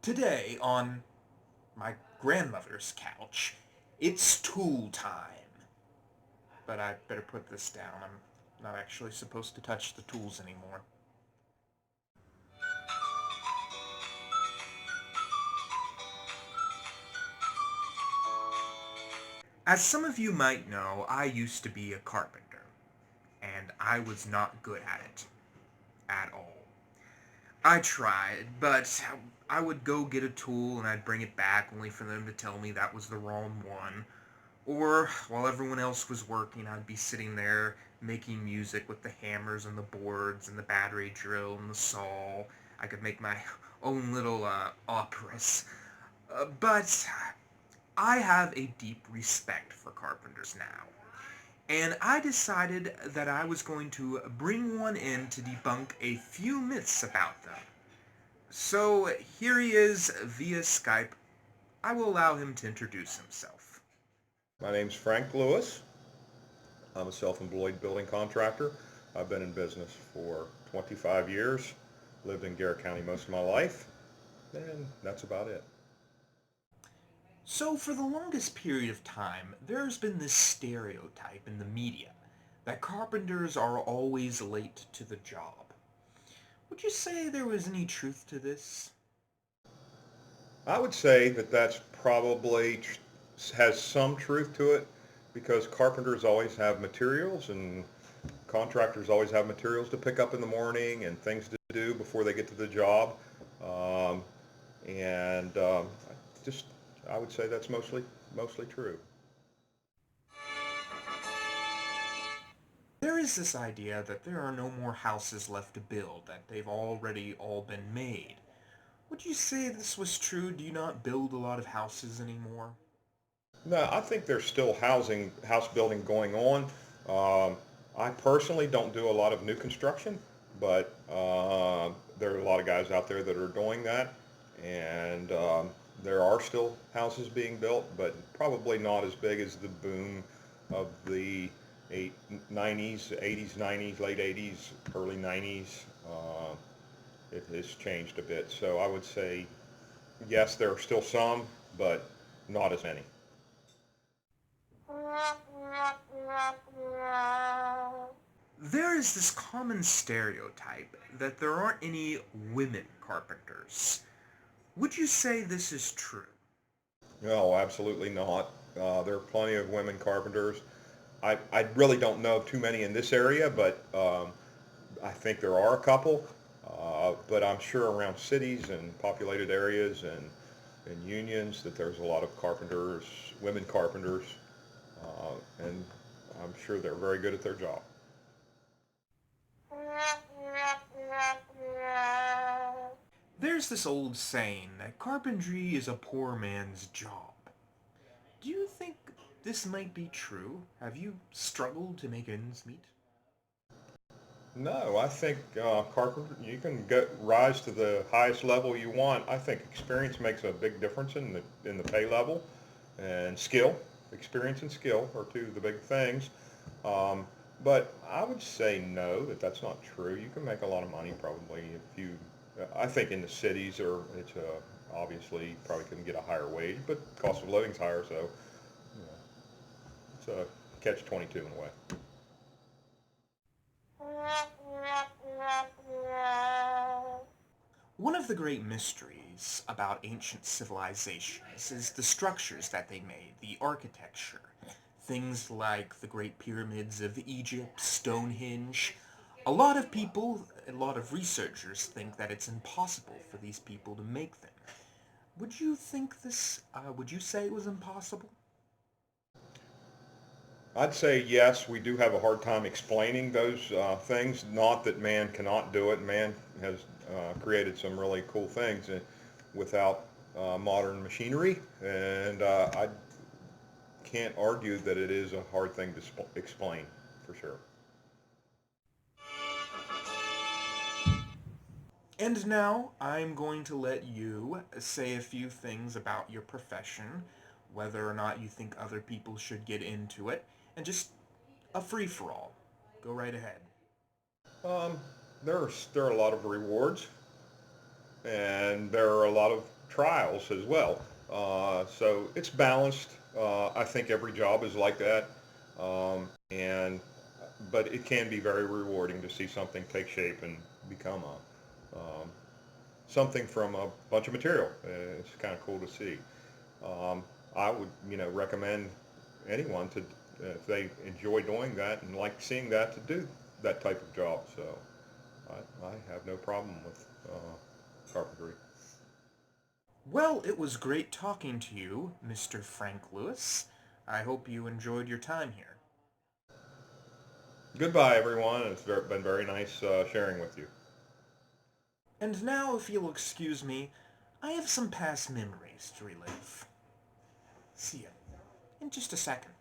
Today, on my grandmother's couch, it's tool time. But I better put this down. I'm not actually supposed to touch the tools anymore. As some of you might know, I used to be a carpenter, and I was not good at it. At all. I tried, but I would go get a tool and I'd bring it back only for them to tell me that was the wrong one. Or while everyone else was working, I'd be sitting there making music with the hammers and the boards and the battery drill and the saw. I could make my own little operas. But I have a deep respect for carpenters now. And I decided that I was going to bring one in to debunk a few myths about them. So here he is via Skype. I will allow him to introduce himself. My name's Frank Lewis. I'm a self-employed building contractor. I've been in business for 25 years, lived in Garrett County most of my life, and that's about it. So, for the longest period of time, there's been this stereotype in the media that carpenters are always late to the job. Would you say there was any truth to this? I would say that that's probably has some truth to it because carpenters always have materials and contractors always have materials to pick up in the morning and things to do before they get to the job. Um, and just I would say that's mostly true. There is this idea that there are no more houses left to build, that they've already all been made. Would you say this was true? Do you not build a lot of houses anymore? No, I think there's still house building going on. Um, I personally don't do a lot of new construction, but there are a lot of guys out there that are doing that, and there are still houses being built, but probably not as big as the boom of the 90s, 80s, 90s, late 80s, early 90s. It has changed a bit. So I would say, yes, there are still some, but not as many. There is this common stereotype that there aren't any women carpenters. Would you say this is true? No, absolutely not. There are plenty of women carpenters. I really don't know too many in this area, but I think there are a couple. But I'm sure around cities and populated areas and unions that there's a lot of carpenters, women carpenters, and I'm sure they're very good at their job. There's this old saying that carpentry is a poor man's job. Do you think this might be true? Have you struggled to make ends meet? No, I think carpenter, you can rise to the highest level you want. I think experience makes a big difference in the pay level, and skill. Experience and skill are two of the big things. Um, but I would say no, that's not true. You can make a lot of money probably if you. I think in the cities, or it's obviously probably couldn't get a higher wage, but cost of living's higher, so you know, it's a catch 22 in a way. One of the great mysteries about ancient civilizations is the structures that they made, the architecture. Things like the Great Pyramids of Egypt, Stonehenge. A lot of people, a lot of researchers think that it's impossible for these people to make them. Would you say it was impossible? I'd say yes, we do have a hard time explaining those things. Not that man cannot do it. Man has created some really cool things without modern machinery, and I can't argue that it is a hard thing to explain for sure. And now I'm going to let you say a few things about your profession, whether or not you think other people should get into it, and just a free-for-all. Go right ahead. Um, there are a lot of rewards, and there are a lot of trials as well. So it's balanced. I think every job is like that. And but it can be very rewarding to see something take shape and become something from a bunch of material. It's kind of cool to see. I would, recommend anyone to, if they enjoy doing that and like seeing that, to do that type of job. So I have no problem with carpentry. Well, it was great talking to you, Mr. Frank Lewis. I hope you enjoyed your time here. Goodbye, everyone. Been very nice sharing with you. And now, if you'll excuse me, I have some past memories to relive. See you in just a second.